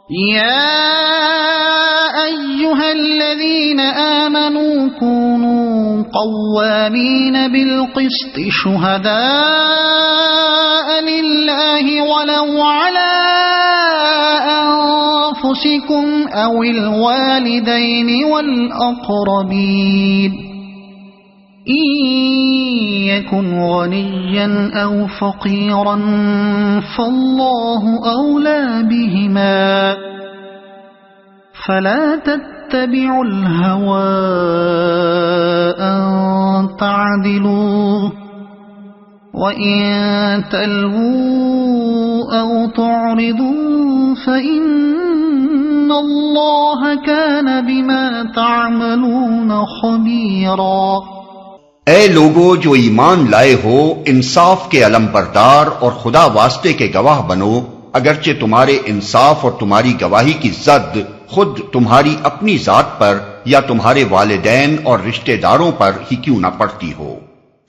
يا أيها الذين آمنوا كونوا قوامين بالقسط شهداء لله ولو على أنفسكم أو الوالدين والأقربين إن يكن غنيا أو فقيرا فالله أولى بهما فلا تتبعوا الهوى أن تعدلوا وإن تلووا أو تعرضوا فإن الله كان بما تعملون خبيرا۔ اے لوگو جو ایمان لائے ہو، انصاف کے علمبردار اور خدا واسطے کے گواہ بنو، اگرچہ تمہارے انصاف اور تمہاری گواہی کی زد خود تمہاری اپنی ذات پر یا تمہارے والدین اور رشتہ داروں پر ہی کیوں نہ پڑتی ہو۔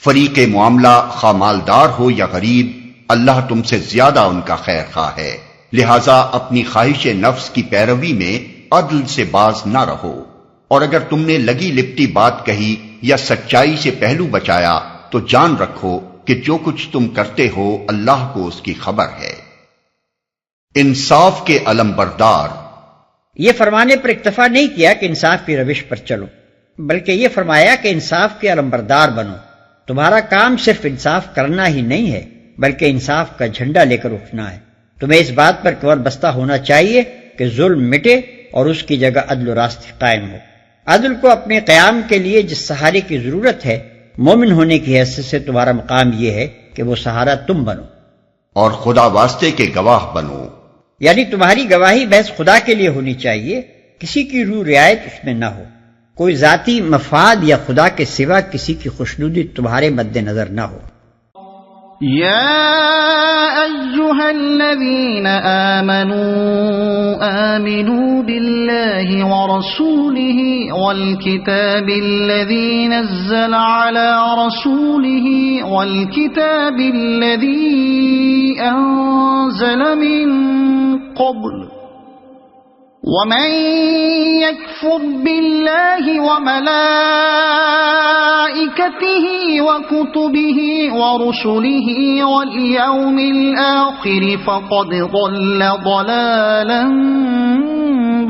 فریق معاملہ خواہ مالدار ہو یا غریب، اللہ تم سے زیادہ ان کا خیر خواہ ہے، لہذا اپنی خواہش نفس کی پیروی میں عدل سے باز نہ رہو، اور اگر تم نے لگی لپٹی بات کہی یا سچائی سے پہلو بچایا تو جان رکھو کہ جو کچھ تم کرتے ہو اللہ کو اس کی خبر ہے۔ انصاف کے علمبردار، یہ فرمانے پر اکتفا نہیں کیا کہ انصاف کی روش پر چلو، بلکہ یہ فرمایا کہ انصاف کے علمبردار بنو۔ تمہارا کام صرف انصاف کرنا ہی نہیں ہے، بلکہ انصاف کا جھنڈا لے کر اٹھنا ہے۔ تمہیں اس بات پر کمر بستہ ہونا چاہیے کہ ظلم مٹے اور اس کی جگہ عدل و راست قائم ہو۔ عدل کو اپنے قیام کے لیے جس سہارے کی ضرورت ہے، مومن ہونے کی حیثیت سے تمہارا مقام یہ ہے کہ وہ سہارا تم بنو اور خدا واسطے کے گواہ بنو، یعنی تمہاری گواہی محض خدا کے لیے ہونی چاہیے، کسی کی روح رعایت اس میں نہ ہو، کوئی ذاتی مفاد یا خدا کے سوا کسی کی خوشنودی تمہارے مد نظر نہ ہو۔ يا أيها الذين آمنوا بالله ورسوله والكتاب الذي نزل على رسوله والكتاب الذي أنزل من قبل ومن يكفر بالله وملائكته وكتبه ورسله واليوم الآخر فقد ضل ضلالا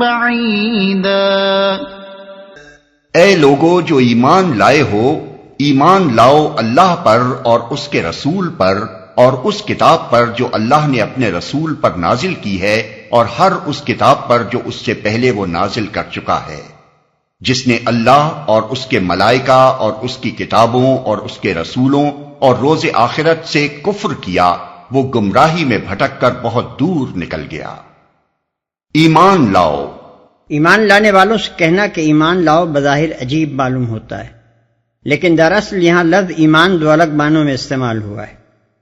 بعيدا۔ اے لوگو جو ایمان لائے ہو، ایمان لاؤ اللہ پر اور اس کے رسول پر اور اس کتاب پر جو اللہ نے اپنے رسول پر نازل کی ہے، اور ہر اس کتاب پر جو اس سے پہلے وہ نازل کر چکا ہے۔ جس نے اللہ اور اس کے ملائکہ اور اس کی کتابوں اور اس کے رسولوں اور روز آخرت سے کفر کیا، وہ گمراہی میں بھٹک کر بہت دور نکل گیا۔ ایمان لاؤ، ایمان لانے والوں سے کہنا کہ ایمان لاؤ بظاہر عجیب معلوم ہوتا ہے، لیکن دراصل یہاں لفظ ایمان دو الگ معنوں میں استعمال ہوا ہے۔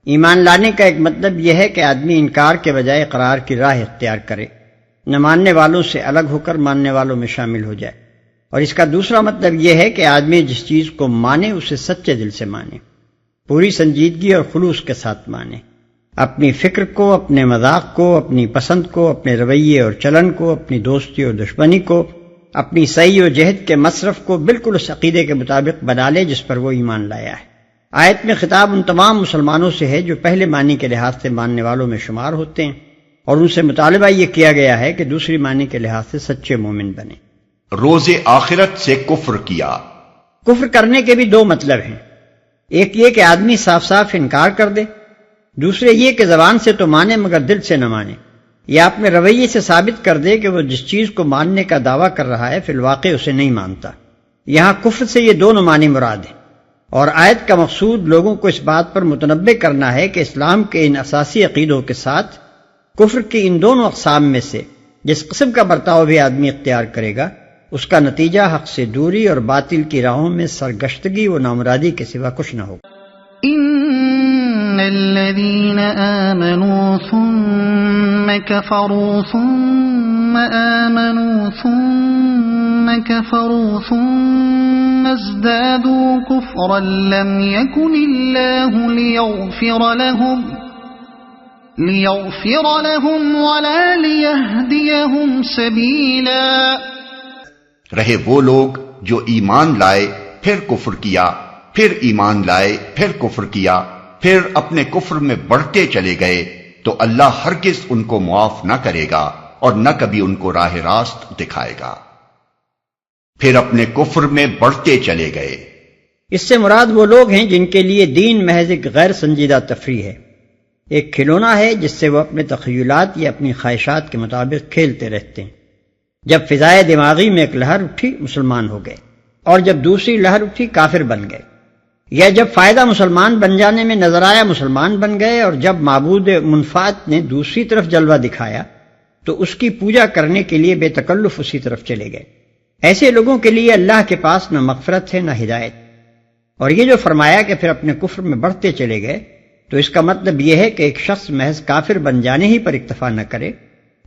ایمان لانے کا ایک مطلب یہ ہے کہ آدمی انکار کے بجائے اقرار کی راہ اختیار کرے، نہ ماننے والوں سے الگ ہو کر ماننے والوں میں شامل ہو جائے، اور اس کا دوسرا مطلب یہ ہے کہ آدمی جس چیز کو مانے اسے سچے دل سے مانے، پوری سنجیدگی اور خلوص کے ساتھ مانے، اپنی فکر کو، اپنے مذاق کو، اپنی پسند کو، اپنے رویے اور چلن کو، اپنی دوستی اور دشمنی کو، اپنی سعی و جہد کے مصرف کو بالکل اس عقیدے کے مطابق بنا لے جس پر وہ ایمان لایا ہے۔ آیت میں خطاب ان تمام مسلمانوں سے ہے جو پہلے معنی کے لحاظ سے ماننے والوں میں شمار ہوتے ہیں، اور ان سے مطالبہ یہ کیا گیا ہے کہ دوسری معنی کے لحاظ سے سچے مومن بنیں۔ روز آخرت سے کفر کیا، کفر کرنے کے بھی دو مطلب ہیں، ایک یہ کہ آدمی صاف صاف انکار کر دے، دوسرے یہ کہ زبان سے تو مانے مگر دل سے نہ مانے، یا اپنے رویے سے ثابت کر دے کہ وہ جس چیز کو ماننے کا دعویٰ کر رہا ہے فی الواقع اسے نہیں مانتا۔ یہاں کفر سے یہ دونوں معنی مراد ہیں، اور آیت کا مقصود لوگوں کو اس بات پر متنبہ کرنا ہے کہ اسلام کے ان اساسی عقیدوں کے ساتھ کفر کی ان دونوں اقسام میں سے جس قسم کا برتاؤ بھی آدمی اختیار کرے گا، اس کا نتیجہ حق سے دوری اور باطل کی راہوں میں سرگشتگی و نامرادی کے سوا کچھ نہ ہوگا۔ ان الذين آمنوا ثم كفروا ثم آمنوا ثم كفروا ثم ازدادوا كفرا لم يكن الله ليغفر لهم ولا ليهديهم سبيلا. رہے وہ لوگ جو ایمان لائے پھر کفر کیا، پھر ایمان لائے پھر کفر کیا، پھر اپنے کفر میں بڑھتے چلے گئے، تو اللہ ہرگز ان کو معاف نہ کرے گا اور نہ کبھی ان کو راہ راست دکھائے گا. پھر اپنے کفر میں بڑھتے چلے گئے. اس سے مراد وہ لوگ ہیں جن کے لیے دین محض ایک غیر سنجیدہ تفریح ہے، ایک کھلونا ہے جس سے وہ اپنے تخیلات یا اپنی خواہشات کے مطابق کھیلتے رہتے ہیں. جب فضائے دماغی میں ایک لہر اٹھی مسلمان ہو گئے، اور جب دوسری لہر اٹھی کافر بن گئے، یا جب فائدہ مسلمان بن جانے میں نظر آیا مسلمان بن گئے، اور جب معبود منفعت نے دوسری طرف جلوہ دکھایا تو اس کی پوجا کرنے کے لیے بے تکلف اسی طرف چلے گئے. ایسے لوگوں کے لیے اللہ کے پاس نہ مغفرت ہے نہ ہدایت. اور یہ جو فرمایا کہ پھر اپنے کفر میں بڑھتے چلے گئے، تو اس کا مطلب یہ ہے کہ ایک شخص محض کافر بن جانے ہی پر اکتفا نہ کرے،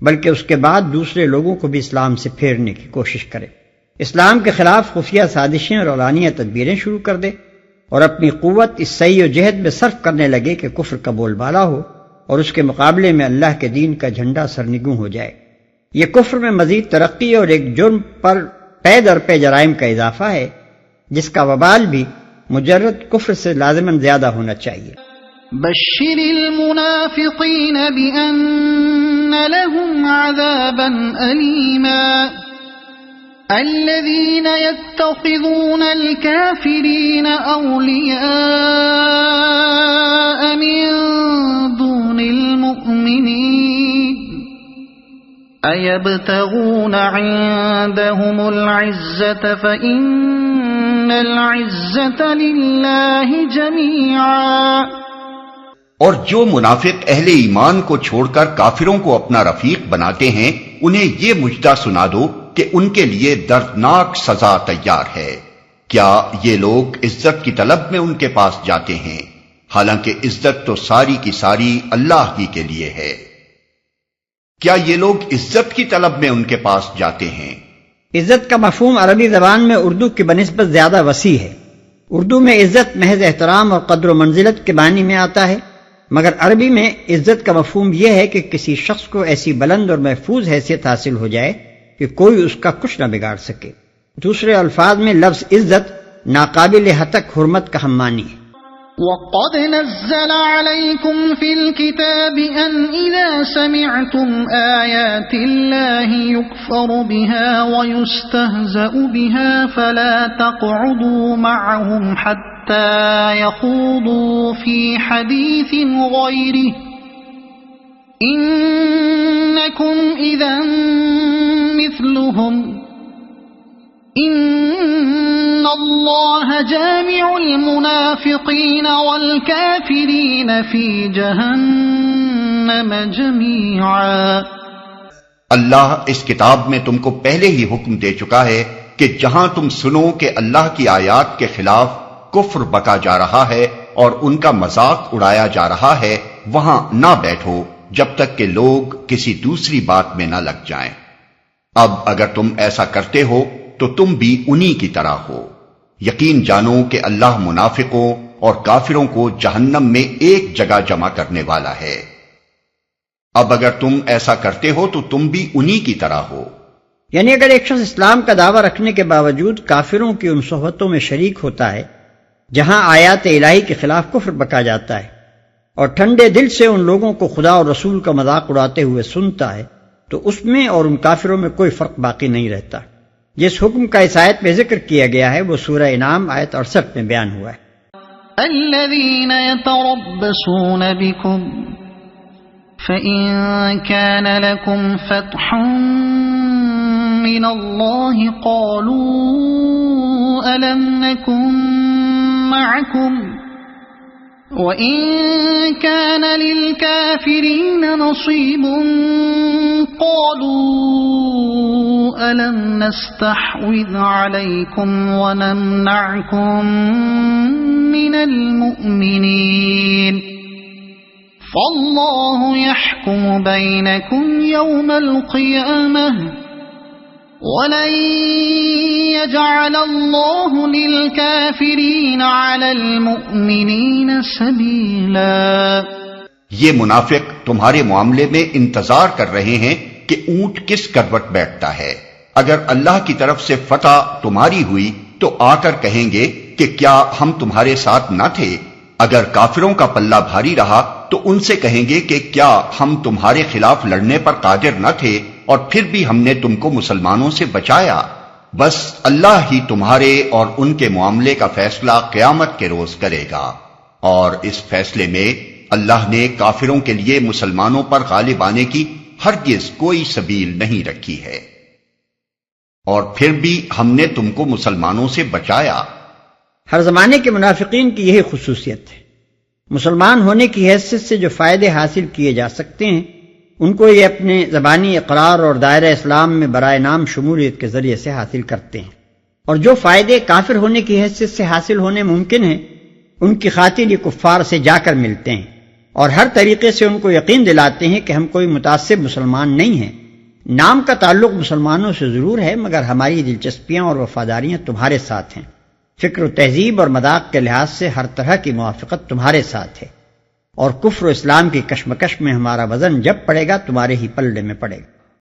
بلکہ اس کے بعد دوسرے لوگوں کو بھی اسلام سے پھیرنے کی کوشش کرے، اسلام کے خلاف خفیہ سازشیں اور اعلانیہ تدبیریں شروع کر دے، اور اپنی قوت اس سعی و جہد میں صرف کرنے لگے کہ کفر کا بول بالا ہو اور اس کے مقابلے میں اللہ کے دین کا جھنڈا سرنگوں ہو جائے. یہ کفر میں مزید ترقی اور ایک جرم پر پے در پے جرائم کا اضافہ ہے، جس کا وبال بھی مجرد کفر سے لازماً زیادہ ہونا چاہیے. بشر المنافقین بأن لهم عذابا ألیما الذین يتخذون الكافرین اولیاء من دون المؤمنین ایبتغون عندهم العزة فإن العزة للہ جمیعا. اور جو منافق اہل ایمان کو چھوڑ کر کافروں کو اپنا رفیق بناتے ہیں، انہیں یہ مجدہ سنا دو کہ ان کے لیے دردناک سزا تیار ہے. کیا یہ لوگ عزت کی طلب میں ان کے پاس جاتے ہیں؟ حالانکہ عزت تو ساری کی ساری اللہ ہی کے لیے ہے. کیا یہ لوگ عزت کی طلب میں ان کے پاس جاتے ہیں؟ عزت کا مفہوم عربی زبان میں اردو کی بنسبت زیادہ وسیع ہے. اردو میں عزت محض احترام اور قدر و منزلت کے معنی میں آتا ہے، مگر عربی میں عزت کا مفہوم یہ ہے کہ کسی شخص کو ایسی بلند اور محفوظ حیثیت حاصل ہو جائے کہ کوئی اس کا کچھ نہ بگاڑ سکے. دوسرے الفاظ میں لفظ عزت ناقابل حتک حرمت کا ہم معنی ہے. وَقَدْ نَزَّلَ عَلَيْكُمْ فِي الْكِتَابِ أَنْ إِذَا سَمِعْتُمْ آيَاتِ اللَّهِ يُكْفَرُ بِهَا وَيُسْتَهْزَأُ بِهَا فَلَا تَقْعُدُوا مَعَهُمْ حَتَّى يَخُوضُوا فِي حَدِيثٍ غَيْرِهِ إِنَّكُمْ إِذًا مِثْلُهُمْ ان اللہ جامع المنافقین والکافرین فی جہنم جمیعا. اللہ اس کتاب میں تم کو پہلے ہی حکم دے چکا ہے کہ جہاں تم سنو کہ اللہ کی آیات کے خلاف کفر بکا جا رہا ہے اور ان کا مذاق اڑایا جا رہا ہے، وہاں نہ بیٹھو جب تک کہ لوگ کسی دوسری بات میں نہ لگ جائیں. اب اگر تم ایسا کرتے ہو تو تم بھی انہی کی طرح ہو. یقین جانو کہ اللہ منافقوں اور کافروں کو جہنم میں ایک جگہ جمع کرنے والا ہے. اب اگر تم ایسا کرتے ہو تو تم بھی انہی کی طرح ہو. یعنی اگر ایک شخص اسلام کا دعویٰ رکھنے کے باوجود کافروں کی ان صحبتوں میں شریک ہوتا ہے جہاں آیات الہی کے خلاف کفر بکا جاتا ہے، اور ٹھنڈے دل سے ان لوگوں کو خدا اور رسول کا مذاق اڑاتے ہوئے سنتا ہے، تو اس میں اور ان کافروں میں کوئی فرق باقی نہیں رہتا. جس حکم کا اس آیت میں ذکر کیا گیا ہے وہ سورہ انعام آیت 68 میں بیان ہوا ہے. الذین یتربصون بکم فإن كان لكم فتح من اللہ قالوا ألم نكن معكم وَإِن كَانَ لِلْكَافِرِينَ نَصِيبٌ قَالُوا أَلَمْ نَسْتَحْوِذْ عَلَيْكُمْ وَنَمْنَعْكُمْ مِنَ الْمُؤْمِنِينَ فَاللَّهُ يَحْكُمُ بَيْنَكُمْ يَوْمَ الْقِيَامَةِ وَلَن يَجْعَلَ اللَّهُ لِلْكَافِرِينَ عَلَى الْمُؤْمِنِينَ سَبِيلًا. یہ منافق تمہارے معاملے میں انتظار کر رہے ہیں کہ اونٹ کس کروٹ بیٹھتا ہے۔ اگر اللہ کی طرف سے فتح تمہاری ہوئی تو آ کر کہیں گے کہ کیا ہم تمہارے ساتھ نہ تھے؟ اگر کافروں کا پلہ بھاری رہا تو ان سے کہیں گے کہ کیا ہم تمہارے خلاف لڑنے پر قادر نہ تھے اور پھر بھی ہم نے تم کو مسلمانوں سے بچایا؟ بس اللہ ہی تمہارے اور ان کے معاملے کا فیصلہ قیامت کے روز کرے گا، اور اس فیصلے میں اللہ نے کافروں کے لیے مسلمانوں پر غالب آنے کی ہرگز کوئی سبیل نہیں رکھی ہے، اور پھر بھی ہم نے تم کو مسلمانوں سے بچایا۔ ہر زمانے کے منافقین کی یہی خصوصیت ہے، مسلمان ہونے کی حیثیت سے جو فائدے حاصل کیے جا سکتے ہیں ان کو یہ اپنے زبانی اقرار اور دائرہ اسلام میں برائے نام شمولیت کے ذریعے سے حاصل کرتے ہیں، اور جو فائدے کافر ہونے کی حیثیت سے حاصل ہونے ممکن ہیں ان کی خاطر یہ کفار سے جا کر ملتے ہیں اور ہر طریقے سے ان کو یقین دلاتے ہیں کہ ہم کوئی متعصب مسلمان نہیں ہیں، نام کا تعلق مسلمانوں سے ضرور ہے مگر ہماری دلچسپیاں اور وفاداریاں تمہارے ساتھ ہیں، فکر و تہذیب اور مذاق کے لحاظ سے ہر طرح کی موافقت تمہارے ساتھ ہے، اور کفر و اسلام کی کشمکش میں ہمارا وزن جب پڑے گا تمہارے ہی پلڑے میں پڑے گا۔